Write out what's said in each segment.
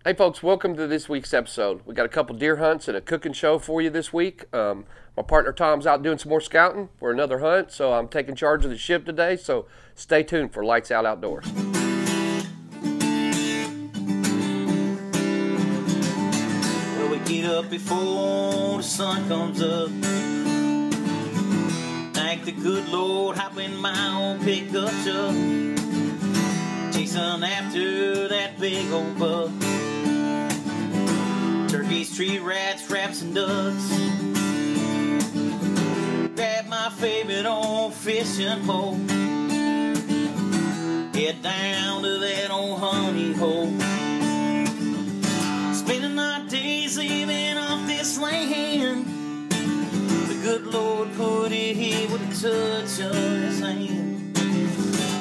Hey folks, welcome to this week's episode. We got a couple deer hunts and a cooking show for you this week. My partner Tom's out doing some more scouting for another hunt, so I'm taking charge of the ship today, so stay tuned for Lights Out Outdoors. Well, we get up before the sun comes up. Thank the good Lord, hop in my old pickup truck. Chasing after that big old buck. Turkeys, tree rats, rabbits, and ducks. Grab my favorite old fishing pole. Head down to that old honey hole. Spending our days living off this land. The good Lord put it here with a touch of His hand.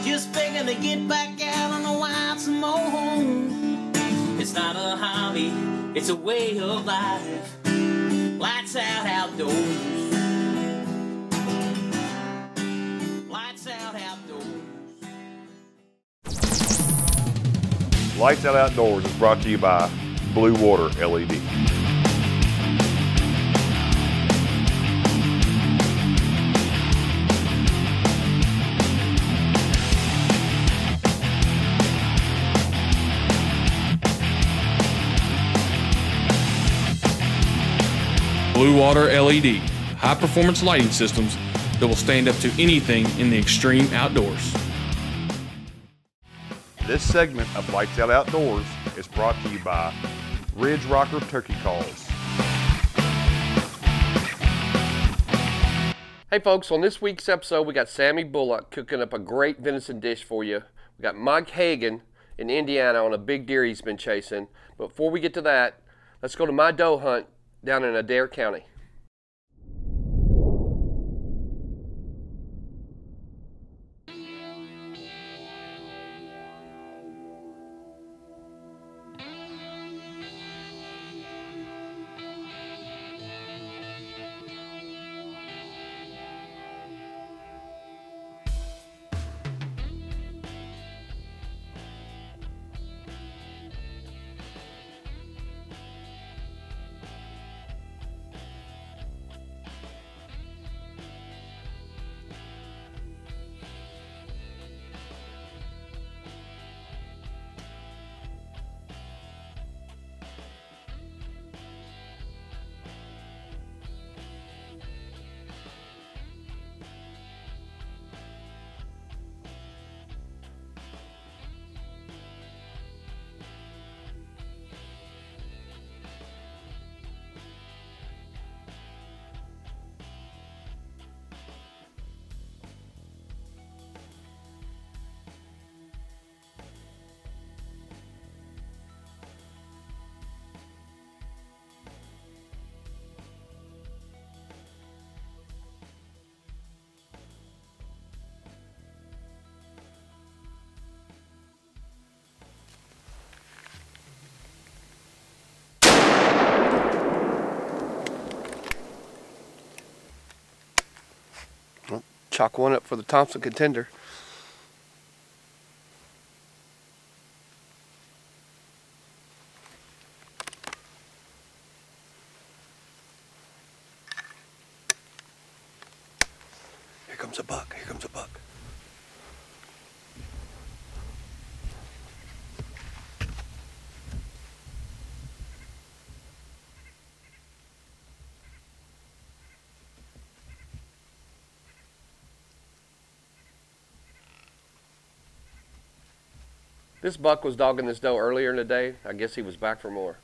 Just begging to get back out on the wild some more. It's not a hobby, it's a way of life. Lights out outdoors. Lights out outdoors. Lights Out Outdoors is brought to you by Blue Water LED. Blue Water LED, high-performance lighting systems that will stand up to anything in the extreme outdoors. This segment of Lights Out Outdoors is brought to you by Ridge Rocker Turkey Calls. Hey folks, on this week's episode we got Sammy Bullock cooking up a great venison dish for you. We got Mike Hagan in Indiana on a big deer he's been chasing. But before we get to that, let's go to my doe hunt down in Adair County. Chalk one up for the Thompson Contender. Here comes a buck, here comes a buck. This buck was dogging this doe earlier in the day. I guess he was back for more.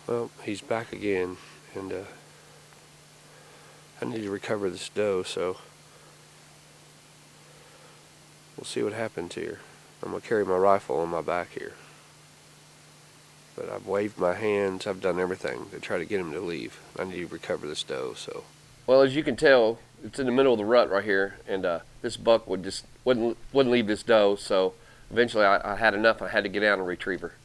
Well, he's back again, and I need to recover this doe, so we'll see what happens here. I'm going to carry my rifle on my back here. But I've waved my hands, I've done everything to try to get him to leave. I need to recover this doe, so. Well, as you can tell, it's in the middle of the rut right here, and this buck wouldn't leave this doe, so eventually I had enough. I had to get out and retrieve her.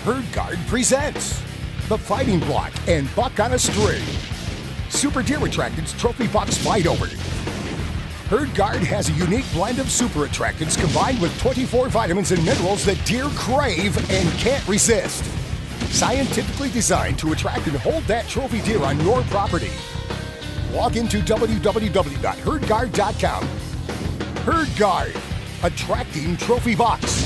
Herd Guard presents The Fighting Block and Buck on a String. Super Deer Attractants Trophy Box Fight Over. Herd Guard has a unique blend of super attractants combined with 24 vitamins and minerals that deer crave and can't resist. Scientifically designed to attract and hold that trophy deer on your property. Log into www.herdguard.com. Herd Guard, attracting trophy box.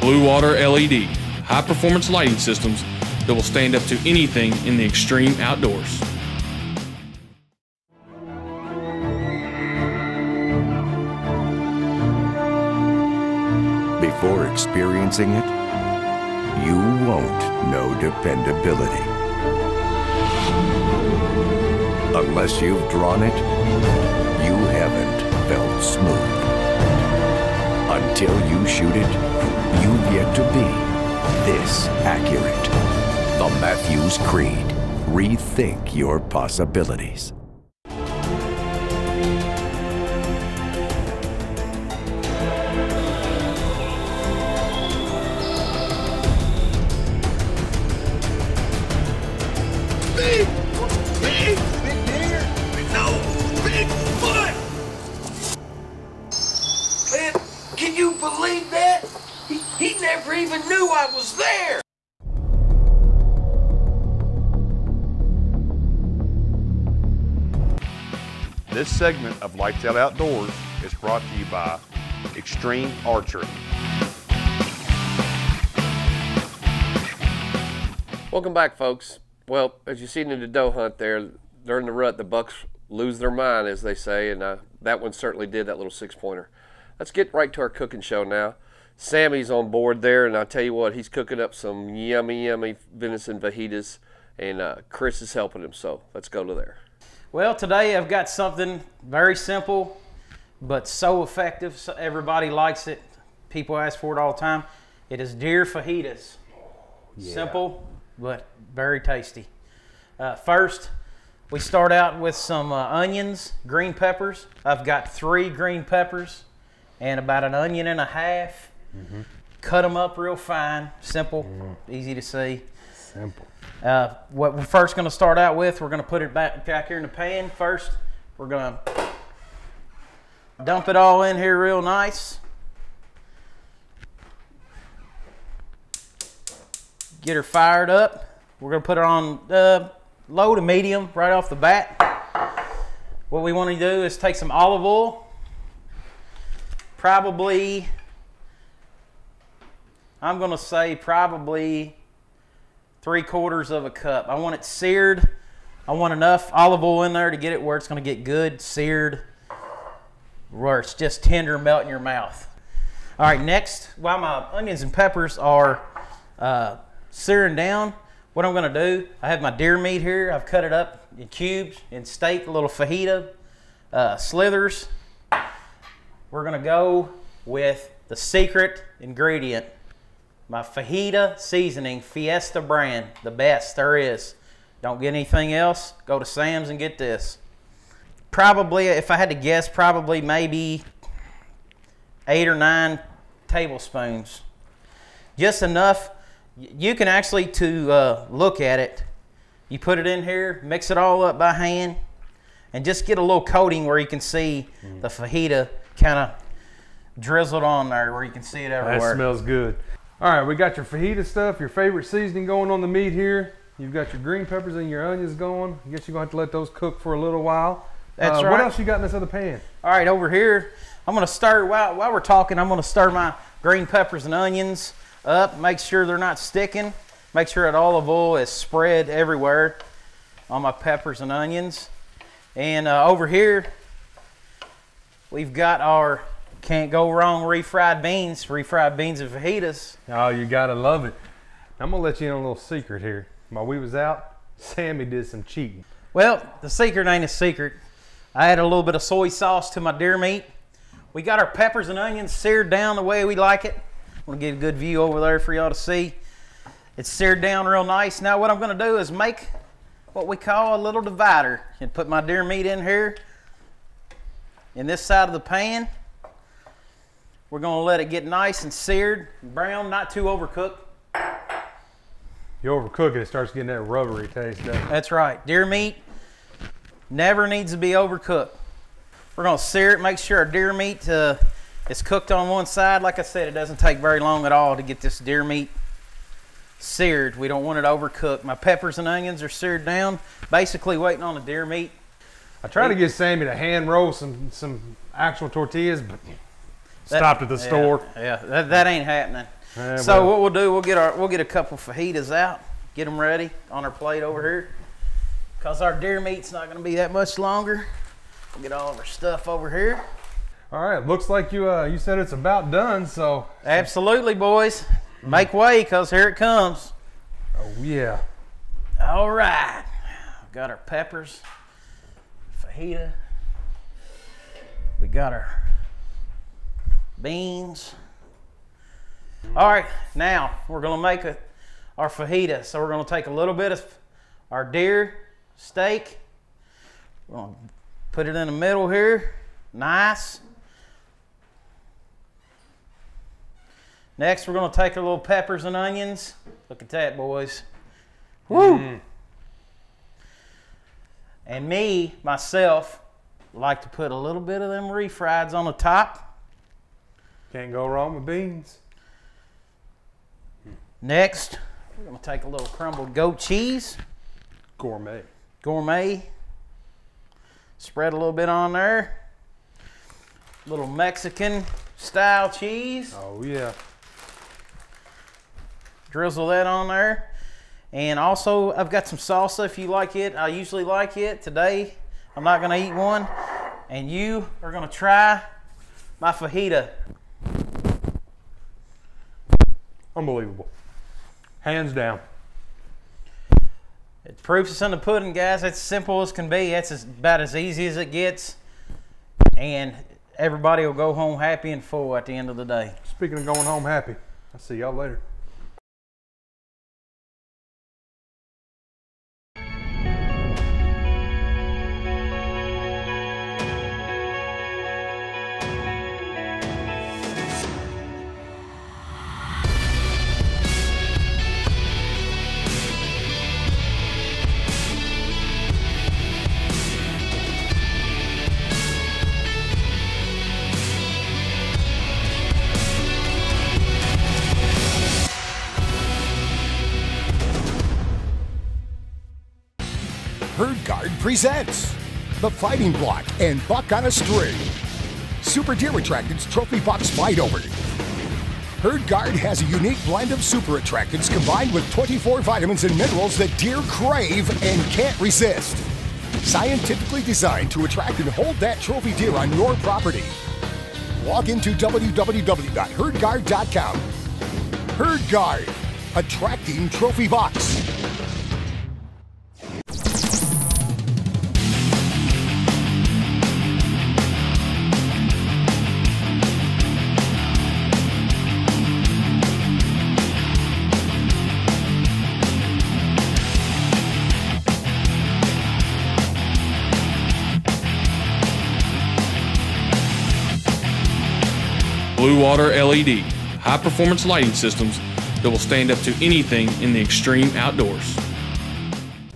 Blue Water LED, high-performance lighting systems that will stand up to anything in the extreme outdoors. Before experiencing it, you won't know dependability. Unless you've drawn it, you haven't felt smooth. Until you shoot it, you've yet to be this accurate. The Mathews Creed. Rethink your possibilities. Big deer? No, big foot! Man, can you believe that? He never even knew I was there! This segment of Lights Out Outdoors is brought to you by Extreme Archery. Welcome back, folks. Well, as you seen in the doe hunt there, during the rut, the bucks lose their mind, as they say, and that one certainly did, that little 6-pointer. Let's get right to our cooking show now. Sammy's on board there, and I'll tell you what, he's cooking up some yummy, yummy venison fajitas, and Chris is helping him, so let's go to there. Well, today I've got something very simple, but so effective. So everybody likes it. People ask for it all the time. It is deer fajitas. Yeah. Simple, but very tasty. First, we start out with some onions, green peppers. I've got 3 green peppers and about an onion and a half. Mm-hmm. Cut them up real fine, simple, easy to see. Simple. What we're first going to start out with, we're going to put it back here in the pan first. We're going to dump it all in here real nice. Get her fired up. We're going to put her on low to medium right off the bat. What we want to do is take some olive oil. Probably, I'm going to say probably 3/4 of a cup. I want it seared. I want enough olive oil in there to get it where it's going to get good seared, where it's just tender, melt in your mouth. All right, next, while my onions and peppers are searing down, what I'm going to do, I have my deer meat here. I've cut it up in cubes, in steak, a little fajita, slithers. We're going to go with the secret ingredient, my fajita seasoning, Fiesta brand, the best there is. Don't get anything else, go to Sam's and get this. Probably, if I had to guess, probably maybe 8 or 9 tablespoons. Just enough. You can actually, to look at it, you put it in here, mix it all up by hand, and just get a little coating where you can see the fajita kind of drizzled on there, where you can see it everywhere. That smells good. All right, we got your fajita stuff, your favorite seasoning going on the meat here. You've got your green peppers and your onions going. I guess you're going to have to let those cook for a little while. That's right. What else you got in this other pan? All right, over here, I'm going to start, while we're talking, I'm going to stir my green peppers and onions up. Make sure they're not sticking. Make sure that olive oil is spread everywhere on my peppers and onions. And over here, we've got our can't go wrong refried beans and fajitas. Oh, you got to love it. I'm going to let you in on a little secret here. While we was out, Sammy did some cheating. Well, the secret ain't a secret. I added a little bit of soy sauce to my deer meat. We got our peppers and onions seared down the way we like it. I'm going to get a good view over there for y'all to see. It's seared down real nice. Now what I'm going to do is make what we call a little divider and put my deer meat in here in this side of the pan. We're going to let it get nice and seared, brown, not too overcooked. You overcook it, it starts getting that rubbery taste, doesn't it? That's right. Deer meat never needs to be overcooked. We're going to sear it, make sure our deer meat is cooked on one side. Like I said, it doesn't take very long at all to get this deer meat seared. We don't want it overcooked. My peppers and onions are seared down, basically waiting on the deer meat. I tried to get Sammy to hand roll some actual tortillas, but stopped at the store. Yeah, that ain't happening. Yeah, So well, what we'll do, we'll get a couple fajitas out, get them ready on our plate over here. Because our deer meat's not going to be that much longer. We'll get all of our stuff over here. all right, looks like you said it's about done, so. Absolutely, boys. Make way, because here it comes. Oh, yeah. All right. Got our peppers, fajita. We got our beans. All right, now we're going to make our fajita. So we're going to take a little bit of our deer steak. We're going to put it in the middle here. Nice. Next, we're going to take our little peppers and onions. Look at that, boys. Woo! And myself, like to put a little bit of them refrieds on the top. Can't go wrong with beans. Next, we're going to take a little crumbled goat cheese. Gourmet. Gourmet. Spread a little bit on there. Little Mexican style cheese. Oh, yeah. Drizzle that on there. And also, I've got some salsa if you like it. I usually like it. Today, I'm not going to eat one. And you are going to try my fajita. Unbelievable. Hands down. The proof's is in the pudding, guys. It's simple as can be. That's about as easy as it gets. And everybody will go home happy and full at the end of the day. Speaking of going home happy, I'll see y'all later. Herd Guard presents The Fighting Block and Buck on a String. Super Deer Attractants Trophy Box Fight Over. Herd Guard has a unique blend of super attractants combined with 24 vitamins and minerals that deer crave and can't resist. Scientifically designed to attract and hold that trophy deer on your property. Log into www.herdguard.com. Herd Guard, attracting Trophy Box. Blue Water LED, high-performance lighting systems that will stand up to anything in the extreme outdoors.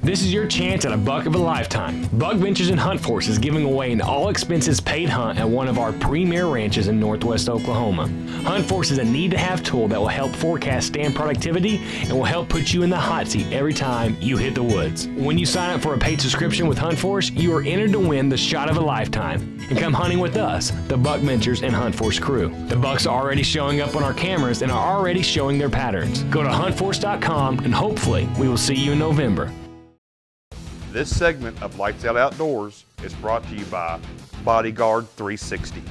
This is your chance at a buck of a lifetime. Buck Ventures and Hunt Force is giving away an all-expenses-paid hunt at one of our premier ranches in northwest Oklahoma. Hunt Force is a need-to-have tool that will help forecast stand productivity and will help put you in the hot seat every time you hit the woods. When you sign up for a paid subscription with Hunt Force, you are entered to win the shot of a lifetime and come hunting with us, the Buck Ventures and Hunt Force crew. The bucks are already showing up on our cameras and are already showing their patterns. Go to huntforce.com and hopefully we will see you in November. This segment of Lights Out Outdoors is brought to you by Bodyguard 360.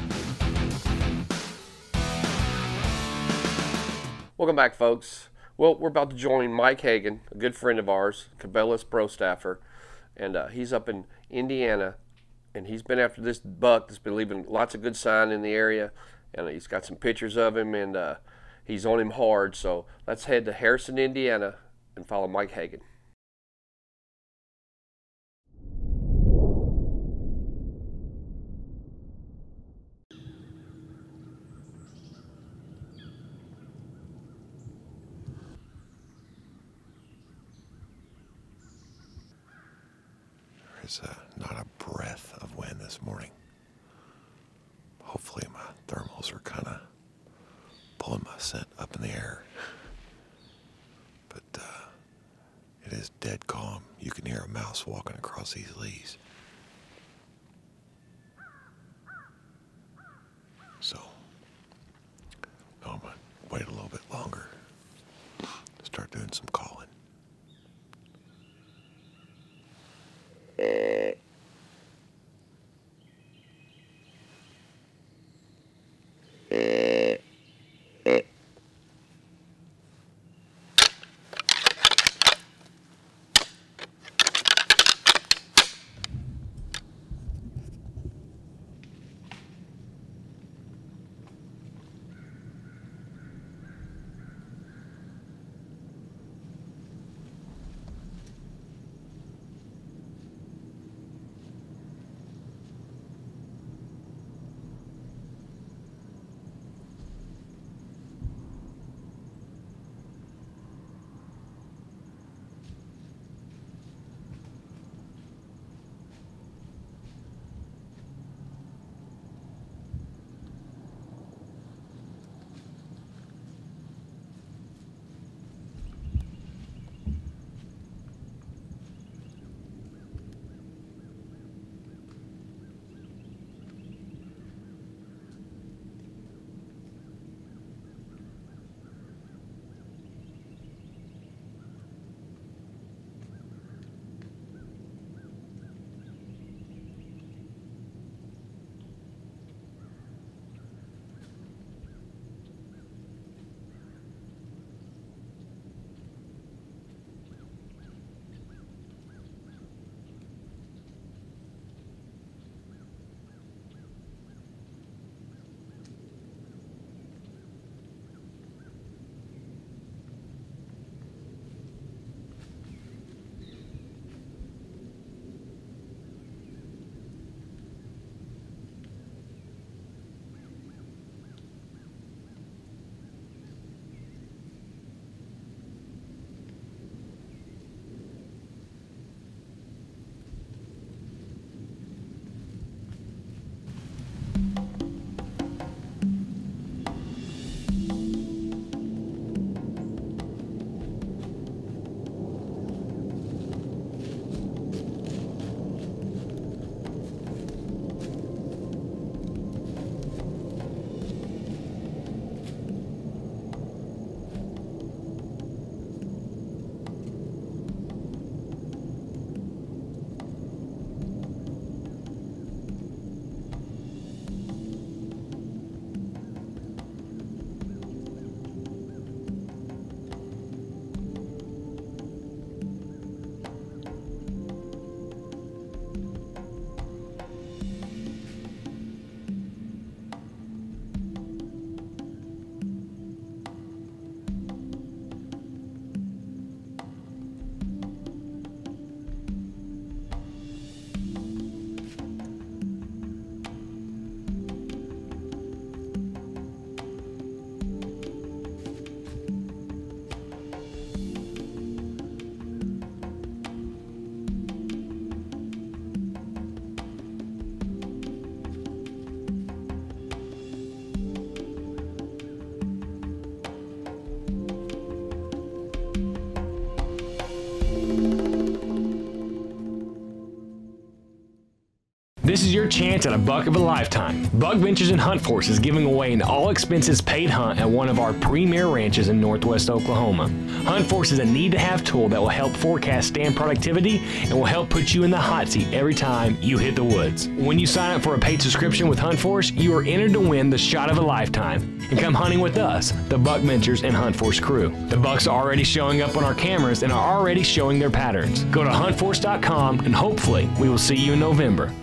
Welcome back, folks. Well, we're about to join Mike Hagan, a good friend of ours, Cabela's pro staffer, and he's up in Indiana, and he's been after this buck that's been leaving lots of good sign in the area, and he's got some pictures of him, and he's on him hard. So let's head to Harrison, Indiana, and follow Mike Hagan. There's not a breath of wind this morning. Hopefully my thermals are kind of pulling my scent up in the air. But it is dead calm. You can hear a mouse walking across these leaves. So, no, I'm going to wait a little bit longer. Start doing some calling. This is your chance at a buck of a lifetime. Buck Ventures and Hunt Force is giving away an all-expenses paid hunt at one of our premier ranches in Northwest Oklahoma. Hunt Force is a need-to-have tool that will help forecast stand productivity and will help put you in the hot seat every time you hit the woods. When you sign up for a paid subscription with Hunt Force, you are entered to win the shot of a lifetime and come hunting with us, the Buck Ventures and Hunt Force crew. The bucks are already showing up on our cameras and are already showing their patterns. Go to huntforce.com and hopefully we will see you in November.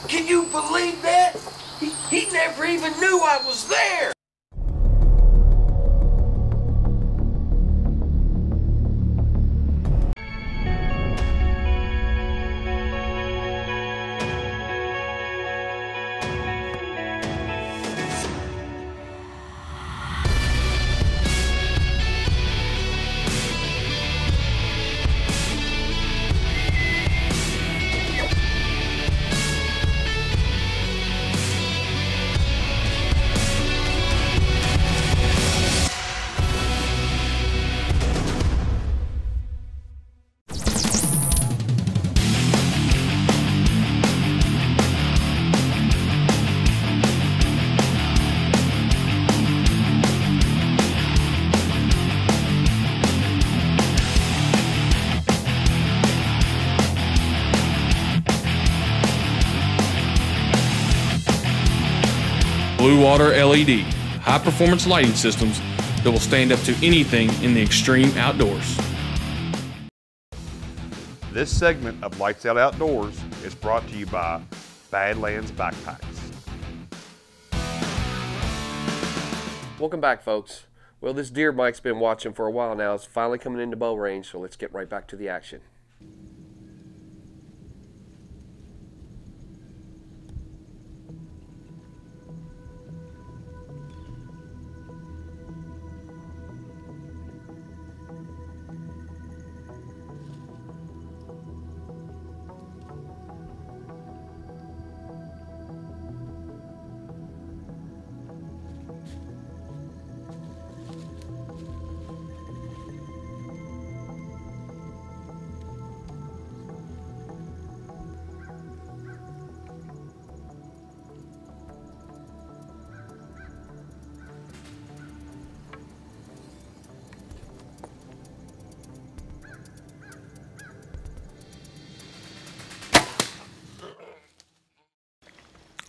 Can you believe that? He never even knew I was there! Blue Water LED, high-performance lighting systems that will stand up to anything in the extreme outdoors. This segment of Lights Out Outdoors is brought to you by Badlands Backpacks. Welcome back, folks. Well, this deer Mike's been watching for a while now is finally coming into bow range, so let's get right back to the action.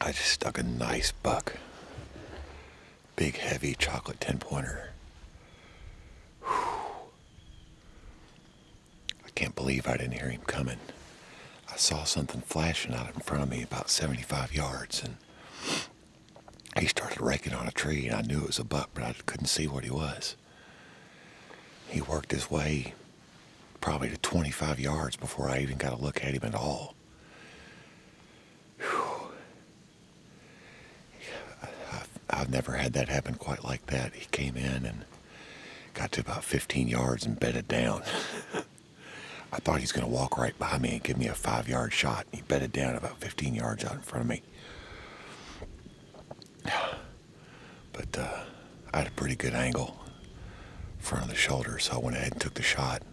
I just stuck a nice buck. Big, heavy chocolate 10-pointer. I can't believe I didn't hear him coming. I saw something flashing out in front of me about 75 yards, and he started raking on a tree, and I knew it was a buck, but I couldn't see what he was. He worked his way probably to 25 yards before I even got a look at him at all. I've never had that happen quite like that. He came in and got to about 15 yards and bedded down. I thought he was going to walk right by me and give me a 5-yard shot. He bedded down about 15 yards out in front of me. But I had a pretty good angle in front of the shoulder, so I went ahead and took the shot.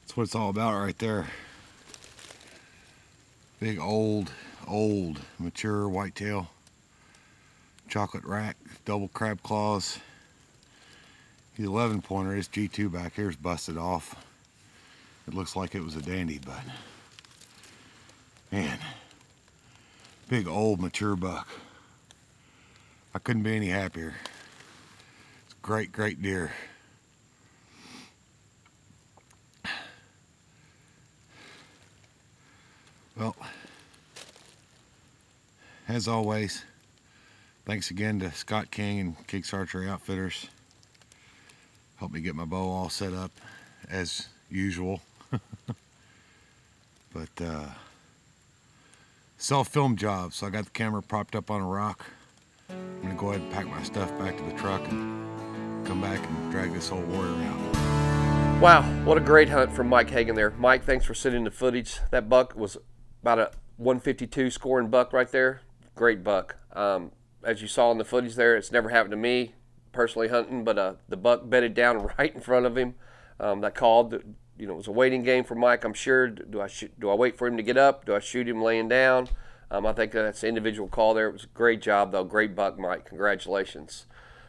That's what it's all about right there. Big old mature whitetail, chocolate rack, double crab claws. The 11-pointer, this G2 back here is busted off. It looks like it was a dandy, but man, big old mature buck. I couldn't be any happier. It's a great deer. Well, as always, Thanks again to Scott King and Kicks Archery Outfitters. Helped me get my bow all set up as usual. But self-film job, so I got the camera propped up on a rock. I'm gonna go ahead and pack my stuff back to the truck and come back and drag this old warrior out. Wow, what a great hunt from Mike Hagan there. Mike, thanks for sending the footage. That buck was about a 152 scoring buck right there. Great buck. As you saw in the footage there, it's never happened to me personally hunting, but the buck bedded down right in front of him. That called, you know, it was a waiting game for Mike, I'm sure. Do I wait for him to get up? Do I shoot him laying down? I think that's an individual call there. It was a great job, though. Great buck, Mike. Congratulations.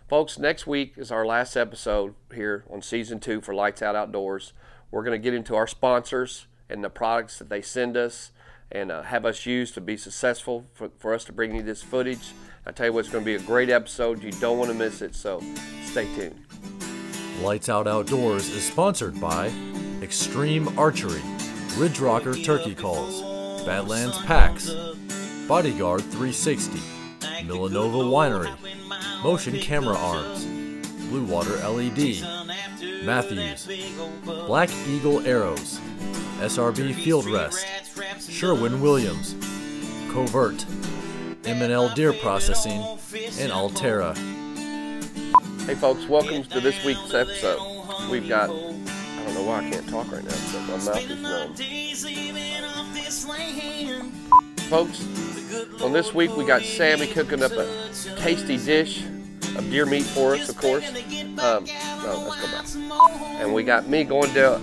Folks, next week is our last episode here on Season 2 for Lights Out Outdoors. We're going to get into our sponsors and the products that they send us and have us use to be successful for us to bring you this footage. I tell you what, it's going to be a great episode. You don't want to miss it, so stay tuned. Lights Out Outdoors is sponsored by Extreme Archery, Ridge Rocker Turkey Calls, Badlands Packs, Bodyguard 360, Millanova Winery, Motion Camera Arms, Blue Water LED, Matthews, Black Eagle Arrows, SRB Field Rest, Sherwin-Williams, Covert, M&L Deer Processing, and Altera. Hey folks, welcome to this week's episode. We've got, I don't know why I can't talk right now, but my mouth is numb. Folks, on this week we got Sammy cooking up a tasty dish of deer meat for us, of course. Let's go back. And we got me going to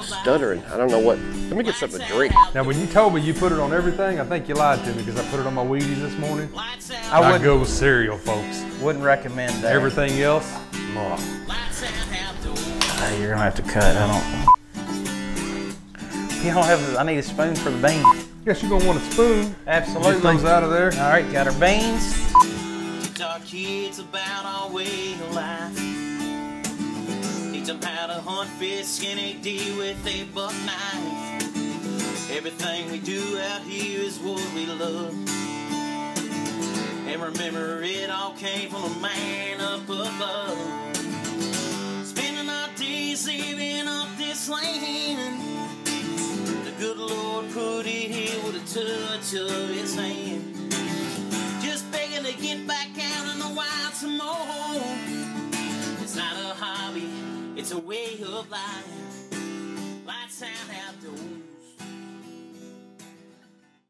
stuttering. I don't know what. Let me get something to drink. Now, when you told me you put it on everything, I think you lied to me because I put it on my Wheaties this morning. I'd go with cereal, folks. Wouldn't recommend that. Everything else, you're gonna have to cut. You don't have. I need a spoon for the beans. Guess you're gonna want a spoon. Absolutely. Get those out of there. All right, got our beans. Teach our kids about our way of life. Teach them how to hunt, fish, skin a deer with a buck knife. Everything we do out here is what we love. And remember, it all came from a man up above. Spending our days living off this land. The good Lord put it here with a touch of his hand. Just begging to get back out in the wild some more. It's not a hobby, it's a way of life. Lights out outdoors.